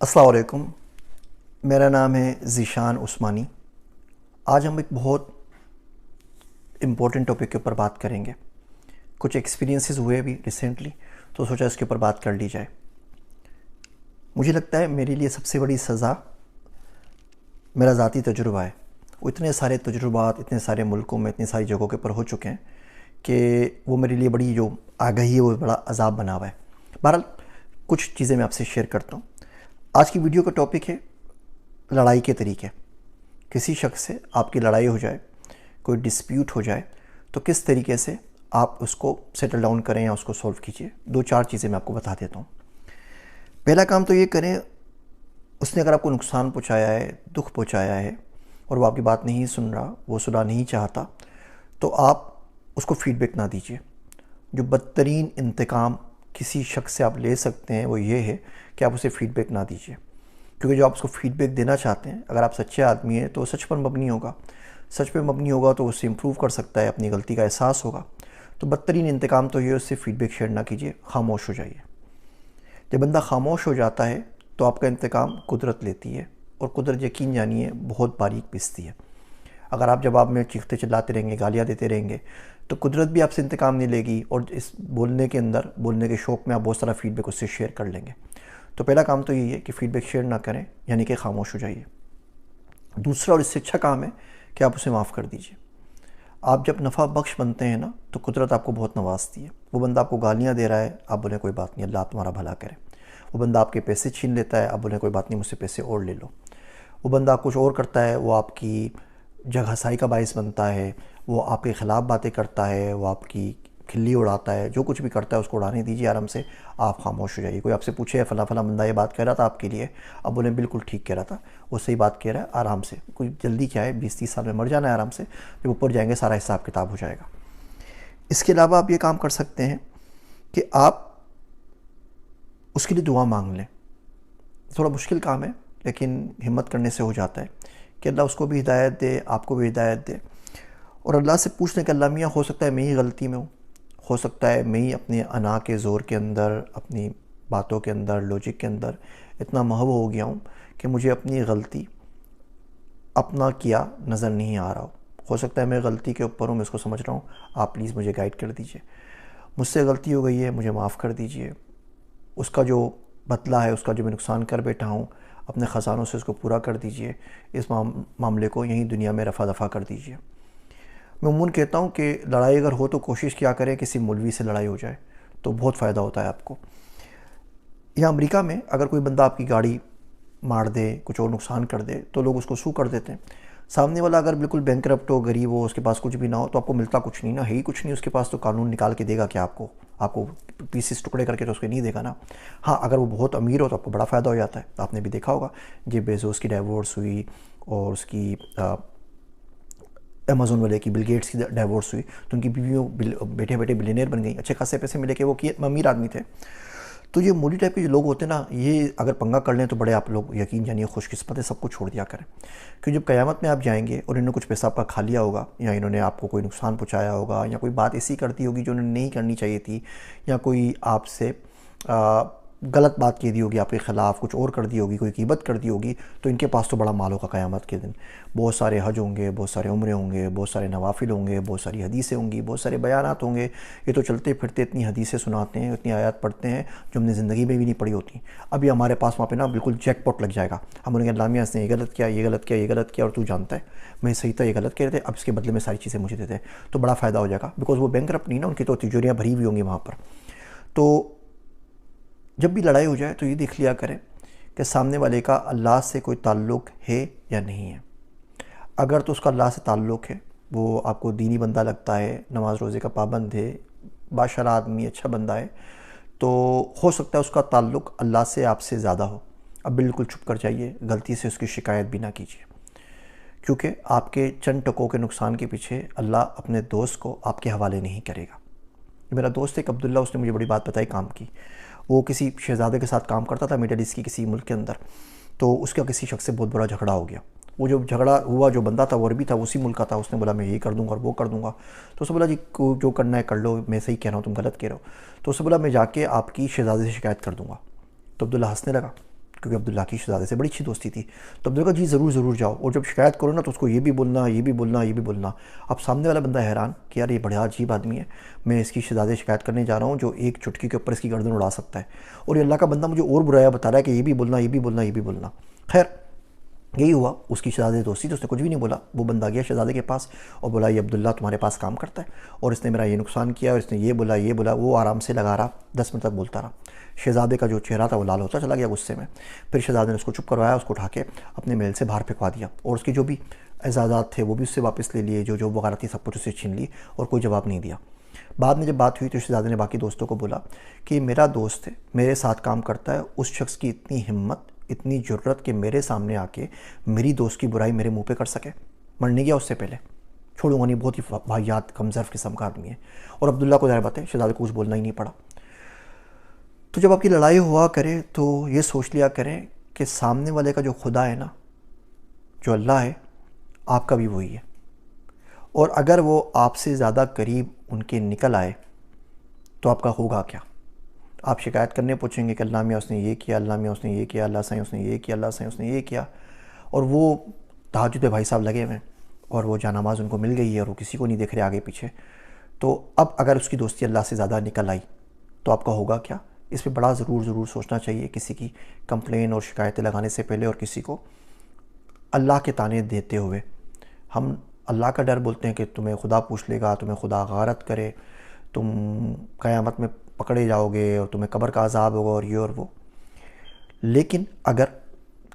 السلام علیکم، میرا نام ہے ذیشان عثمانی۔ آج ہم ایک بہت امپورٹنٹ ٹاپک کے اوپر بات کریں گے۔ کچھ ایکسپیرینسز ہوئے بھی ریسنٹلی، تو سوچا اس کے اوپر بات کر لی جائے۔ مجھے لگتا ہے میرے لیے سب سے بڑی سزا میرا ذاتی تجربہ ہے۔ وہ اتنے سارے تجربات اتنے سارے ملکوں میں اتنی ساری جگہوں کے اوپر ہو چکے ہیں کہ وہ میرے لیے بڑی جو آگہی ہے وہ بڑا عذاب بنا ہوا ہے۔ بہرحال کچھ چیزیں میں آپ سے شیئر کرتا ہوں۔ آج کی ویڈیو کا ٹاپک ہے لڑائی کے طریقے۔ کسی شخص سے آپ کی لڑائی ہو جائے، کوئی ڈسپیوٹ ہو جائے، تو کس طریقے سے آپ اس کو سیٹل ڈاؤن کریں یا اس کو سولو کیجئے۔ دو چار چیزیں میں آپ کو بتا دیتا ہوں۔ پہلا کام تو یہ کریں، اس نے اگر آپ کو نقصان پہنچایا ہے، دکھ پہنچایا ہے اور وہ آپ کی بات نہیں سن رہا، وہ صلح نہیں چاہتا، تو آپ اس کو فیڈ بیک نہ دیجیے۔ جو بدترین انتقام کسی شخص سے آپ لے سکتے ہیں وہ یہ ہے کہ آپ اسے فیڈ بیک نہ دیجیے، کیونکہ جو آپ اس کو فیڈ بیک دینا چاہتے ہیں، اگر آپ سچے آدمی ہیں تو سچ پر مبنی ہوگا۔ سچ پہ مبنی ہوگا تو اس سے امپروو کر سکتا ہے، اپنی غلطی کا احساس ہوگا۔ تو بدترین انتقام تو یہ، اس سے فیڈ بیک شیئر نہ کیجیے، خاموش ہو جائیے۔ جب بندہ خاموش ہو جاتا ہے تو آپ کا انتقام قدرت لیتی ہے، اور قدرت یقین جانیے بہت باریک پیستی ہے۔ اگر آپ جواب میں چیختے چلاتے رہیں گے، گالیاں دیتے رہیں گے، تو قدرت بھی آپ سے انتقام نہیں لے گی، اور اس بولنے کے اندر، بولنے کے شوق میں آپ بہت سارا فیڈ بیک اس سے شیئر کر لیں گے۔ تو پہلا کام تو یہی ہے کہ فیڈ بیک شیئر نہ کریں، یعنی کہ خاموش ہو جائیے۔ دوسرا اور اس سے اچھا کام ہے کہ آپ اسے معاف کر دیجیے۔ آپ جب نفع بخش بنتے ہیں نا، تو قدرت آپ کو بہت نوازتی ہے۔ وہ بندہ آپ کو گالیاں دے رہا ہے، آپ بولیں کوئی بات نہیں، اللہ تمہارا بھلا کرے۔ وہ بندہ آپ کے پیسے چھین لیتا ہے، آپ بولیں کوئی بات نہیں، مجھ سے پیسے اور لے لو۔ وہ بندہ کچھ اور کرتا ہے، وہ آپ کی جگہ ہسائی کا باعث بنتا ہے، وہ آپ کے خلاف باتیں کرتا ہے، وہ آپ کی کھلی اڑاتا ہے، جو کچھ بھی کرتا ہے اس کو اڑانے دیجیے آرام سے، آپ خاموش ہو جائیے۔ کوئی آپ سے پوچھے فلاں فلاں بندہ یہ بات کہہ رہا تھا آپ کے لیے، اب بولیں بالکل ٹھیک کہہ رہا تھا، وہ صحیح بات کہہ رہا ہے، آرام سے۔ کوئی جلدی کیا ہے، 20-30 سال میں مر جانا ہے آرام سے، جب اوپر جائیں گے سارا حساب کتاب ہو جائے گا۔ اس کے علاوہ آپ یہ کام کر سکتے ہیں کہ آپ اس کے لیے دعا مانگ لیں۔ تھوڑا مشکل کام ہے، لیکن ہمت کرنے سے ہو جاتا ہے کہ اللہ اس کو بھی ہدایت دے، آپ کو بھی ہدایت دے۔ اور اللہ سے پوچھنے کہ اللہ میاں، ہو سکتا ہے میں ہی غلطی میں ہوں، ہو سکتا ہے میں ہی اپنے انا کے زور کے اندر، اپنی باتوں کے اندر، لوجک کے اندر اتنا محو ہو گیا ہوں کہ مجھے اپنی غلطی، اپنا کیا نظر نہیں آ رہا ہو سکتا ہے میں غلطی کے اوپر ہوں، میں اس کو سمجھ رہا ہوں، آپ پلیز مجھے گائیڈ کر دیجئے۔ مجھ سے غلطی ہو گئی ہے، مجھے معاف کر دیجئے۔ اس کا جو بدلہ ہے، اس کا جو میں نقصان کر بیٹھا ہوں، اپنے خزانوں سے اس کو پورا کر دیجئے۔ اس معاملے کو یہیں دنیا میں رفع دفع کر دیجئے۔ میں عموماً کہتا ہوں کہ لڑائی اگر ہو تو کوشش کیا کریں کسی مولوی سے لڑائی ہو جائے، تو بہت فائدہ ہوتا ہے آپ کو۔ یہاں امریکہ میں اگر کوئی بندہ آپ کی گاڑی مار دے، کچھ اور نقصان کر دے، تو لوگ اس کو سو کر دیتے ہیں۔ سامنے والا اگر بالکل بینکرپٹ ہو، غریب ہو، اس کے پاس کچھ بھی نہ ہو، تو آپ کو ملتا کچھ نہیں نا، ہے ہی کچھ نہیں اس کے پاس، تو قانون نکال کے دے گا کہ آپ کو پیسز ٹکڑے کر کے تو اس کے نہیں دے گا نا۔ ہاں اگر وہ بہت امیر ہو تو آپ کو بڑا فائدہ ہو جاتا ہے۔ آپ نے بھی دیکھا ہوگا، جیف بیزوس کی ڈائیورس ہوئی، اور اس کی امیزون والے کی، بل گیٹس کی ڈائیورس ہوئی، تو ان کی بیویوں بیٹھے بیٹھے بلینئر بن گئی، اچھے خاصے پیسے ملے کہ وہ امیر آدمی تھے۔ تو یہ مولی ٹائپ کے جو لوگ ہوتے ہیں نا، یہ اگر پنگا کر لیں تو بڑے آپ لوگ یقین جانیے خوش قسمت ہے، سب کو چھوڑ دیا کریں۔ کہ جب قیامت میں آپ جائیں گے اور انہوں نے کچھ پیسہ آپ کا کھا لیا ہوگا، یا انہوں نے آپ کو کوئی نقصان پہنچایا ہوگا، یا کوئی بات ایسی کرتی ہوگی جو انہوں نے نہیں کرنی چاہیے تھی، یا کوئی آپ سے غلط بات کہہ دی ہوگی، آپ کے خلاف کچھ اور کر دی ہوگی، کوئی غیبت کر دی ہوگی، تو ان کے پاس تو بڑا مال ہوگا قیامت کے دن۔ بہت سارے حج ہوں گے، بہت سارے عمرے ہوں گے، بہت سارے نوافل ہوں گے، بہت ساری حدیثیں ہوں گی، بہت سارے بیانات ہوں گے۔ یہ تو چلتے پھرتے اتنی حدیثیں سناتے ہیں، اتنی آیات پڑھتے ہیں جو ہم نے زندگی میں بھی نہیں پڑھی ہوتی۔ ابھی ہمارے پاس وہاں پہ نا بالکل جیک پاٹ لگ جائے گا، ہم بولیں گے اللہ میاں اس نے یہ غلط کیا، یہ غلط کیا، یہ غلط کیا، اور تو جانتا ہے میں صحیح تھا، یہ غلط کہہ رہے تھے، اب اس کے بدلے میں ساری چیزیں مجھے دیتے ہیں، تو بڑا فائدہ ہو جائے گا، بیکاز وہ بینکرپٹ نہیں نا، ان کی تو تجوریاں بھری ہوئی ہوں گی وہاں پر۔ تو جب بھی لڑائی ہو جائے تو یہ دیکھ لیا کریں کہ سامنے والے کا اللہ سے کوئی تعلق ہے یا نہیں ہے۔ اگر تو اس کا اللہ سے تعلق ہے، وہ آپ کو دینی بندہ لگتا ہے، نماز روزے کا پابند ہے، باشرہ آدمی، اچھا بندہ ہے، تو ہو سکتا ہے اس کا تعلق اللہ سے آپ سے زیادہ ہو۔ اب بالکل چپ کر جائیے، غلطی سے اس کی شکایت بھی نہ کیجیے، کیونکہ آپ کے چند ٹکوں کے نقصان کے پیچھے اللہ اپنے دوست کو آپ کے حوالے نہیں کرے گا۔ میرا دوست ایک عبداللہ، اس نے مجھے بڑی بات بتائی کام کی۔ وہ کسی شہزادے کے ساتھ کام کرتا تھا مڈل ایسٹ کی کسی ملک کے اندر، تو اس کا کسی شخص سے بہت بڑا جھگڑا ہو گیا۔ وہ جو جھگڑا ہوا، جو بندہ تھا وہ عربی تھا، اسی ملک کا تھا، اس نے بولا میں یہ کر دوں گا اور وہ کر دوں گا۔ تو اس نے بولا جی جو کرنا ہے کر لو، میں صحیح کہہ رہا ہوں تم غلط کہہ رہے ہو۔ تو اس نے بولا میں جا کے آپ کی شہزادے سے شکایت کر دوں گا۔ تو عبداللہ ہنسنے لگا، کیونکہ عبداللہ کی شہزادے سے بڑی اچھی دوستی تھی. تو عبداللہ کہا جی ضرور جاؤ, اور جب شکایت کرو نا تو اس کو یہ بھی بولنا یہ بھی بولنا یہ بھی بولنا. اب سامنے والا بندہ حیران کہ یار یہ بڑا عجیب آدمی ہے, میں اس کی شہزادے شکایت کرنے جا رہا ہوں جو ایک چٹکی کے اوپر اس کی گردن اڑا سکتا ہے, اور یہ اللہ کا بندہ مجھے اور برایا بتا رہا ہے کہ یہ بھی بولنا یہ بھی بولنا یہ بھی بولنا. خیر یہی ہوا, اس کی شہزادے دوستی تو اس نے کچھ بھی نہیں بولا. وہ بندہ گیا شہزادے کے پاس اور بولا یہ عبداللہ تمہارے پاس کام کرتا ہے اور اس نے میرا یہ نقصان کیا اور اس نے یہ بولا یہ بولا. وہ آرام سے لگا رہا, 10 منٹ تک بولتا رہا. شہزادے کا جو چہرہ تھا وہ لال ہوتا چلا گیا غصے میں. پھر شہزادے نے اس کو چپ کروایا, اس کو اٹھا کے اپنے محل سے باہر پھینکوا دیا, اور اس کی جو بھی اعزازات تھے وہ بھی اس سے واپس لے لیے, جو وغیرہ تھی سب کچھ اسے چھین لی, اور کوئی جواب نہیں دیا. بعد میں جب بات ہوئی تو شہزادے نے باقی دوستوں کو بولا کہ میرا دوست ہے, میرے ساتھ کام کرتا ہے, اس شخص کی اتنی ہمت اتنی جرت کہ میرے سامنے آ کے میری دوست کی برائی میرے منہ پہ کر سکے, مر نہیں گیا اس سے پہلے, چھوڑوں گا نہیں. بہت ہی واہیات کمزرف قسم کا آدمی ہے. اور عبداللہ کو ظاہر بات ہے شہزادے کو کچھ بولنا ہی نہیں پڑا. تو جب آپ کی لڑائی ہوا کرے تو یہ سوچ لیا کریں کہ سامنے والے کا جو خدا ہے نا, جو اللہ ہے, آپ کا بھی وہی ہے. اور اگر وہ آپ سے زیادہ قریب ان کے نکل آئے تو آپ کا ہوگا کیا؟ آپ شکایت کرنے پوچھیں گے کہ اللہ میاں اس نے یہ کیا, اللہ میاں اس نے یہ کیا, اللہ سائیں اس نے یہ کیا, اللہ سائیں اس نے یہ کیا, اور وہ تہجد بھائی صاحب لگے ہوئے ہیں اور وہ جانماز ان کو مل گئی ہے اور وہ کسی کو نہیں دیکھ رہے آگے پیچھے. تو اب اگر اس کی دوستی اللہ سے زیادہ نکل آئی تو آپ کا ہوگا کیا؟ اس پہ بڑا ضرور سوچنا چاہیے کسی کی کمپلین اور شکایتیں لگانے سے پہلے, اور کسی کو اللہ کے تانے دیتے ہوئے. ہم اللہ کا ڈر بولتے ہیں کہ تمہیں خدا پوچھ لے گا, تمہیں خدا غارت کرے, تم قیامت میں پکڑے جاؤ گے اور تمہیں قبر کا عذاب ہوگا اور یہ اور وہ. لیکن اگر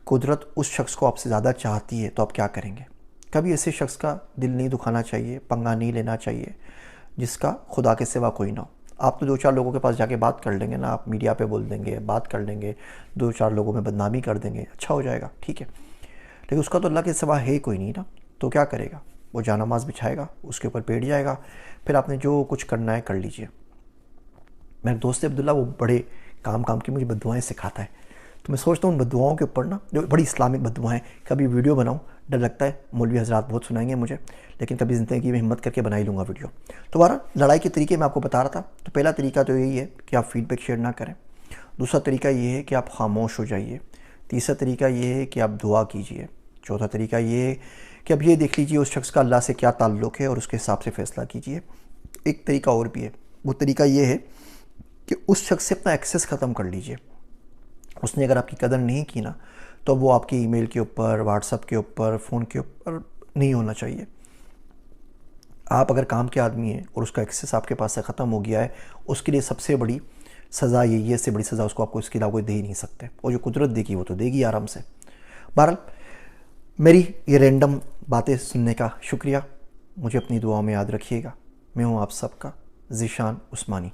قدرت اس شخص کو آپ سے زیادہ چاہتی ہے تو آپ کیا کریں گے؟ کبھی ایسے شخص کا دل نہیں دکھانا چاہیے, پنگا نہیں لینا چاہیے جس کا خدا کے سوا کوئی نہ ہو. آپ تو 2-4 لوگوں کے پاس جا کے بات کر لیں گے نا, آپ میڈیا پہ بول دیں گے, بات کر لیں گے, 2-4 لوگوں میں بدنامی کر دیں گے, اچھا ہو جائے گا, ٹھیک ہے. لیکن اس کا تو اللہ کے سوا ہے کوئی نہیں نا, تو کیا کرے گا؟ وہ جانماز بچھائے گا, اس کے اوپر بیٹھ جائے گا, پھر آپ نے جو کچھ کرنا ہے کر لیجئے. میرے دوست عبداللہ وہ بڑے کام کی مجھے بددعائیں سکھاتا ہے, تو میں سوچتا ہوں ان بددعاؤں کے اوپر نا, جو بڑی اسلامک بددعائیں, کبھی ویڈیو بناؤں, ڈر لگتا ہے مولوی حضرات بہت سنائیں گے مجھے, لیکن کبھی زندگی میں ہمت کر کے بنا ہی لوں گا ویڈیو. تو بہرحال لڑائی کے طریقے میں آپ کو بتا رہا تھا. تو پہلا طریقہ تو یہی ہے کہ آپ فیڈ بیک شیئر نہ کریں. دوسرا طریقہ یہ ہے کہ آپ خاموش ہو جائیے. تیسرا طریقہ یہ ہے کہ آپ دعا کیجئے. چوتھا طریقہ یہ ہے کہ اب یہ دیکھ لیجئے اس شخص کا اللہ سے کیا تعلق ہے اور اس کے حساب سے فیصلہ کیجئے. ایک طریقہ اور بھی ہے, وہ طریقہ یہ ہے کہ اس شخص سے اپنا ایکسیس ختم کر لیجئے. اس نے اگر آپ کی قدر نہیں کی نا تو وہ آپ کی ای میل کے اوپر, واٹس ایپ کے اوپر, فون کے اوپر نہیں ہونا چاہیے. آپ اگر کام کے آدمی ہیں اور اس کا ایکسیس آپ کے پاس سے ختم ہو گیا ہے, اس کے لیے سب سے بڑی سزا یہی ہے, اس سے بڑی سزا اس کو آپ کو اس کے علاوہ کوئی دے ہی نہیں سکتے, اور جو قدرت دے گی وہ تو دے گی آرام سے. بہرحال میری یہ رینڈم باتیں سننے کا شکریہ. مجھے اپنی دعاؤں میں یاد رکھیے گا. میں ہوں آپ سب کا ذیشان عثمانی.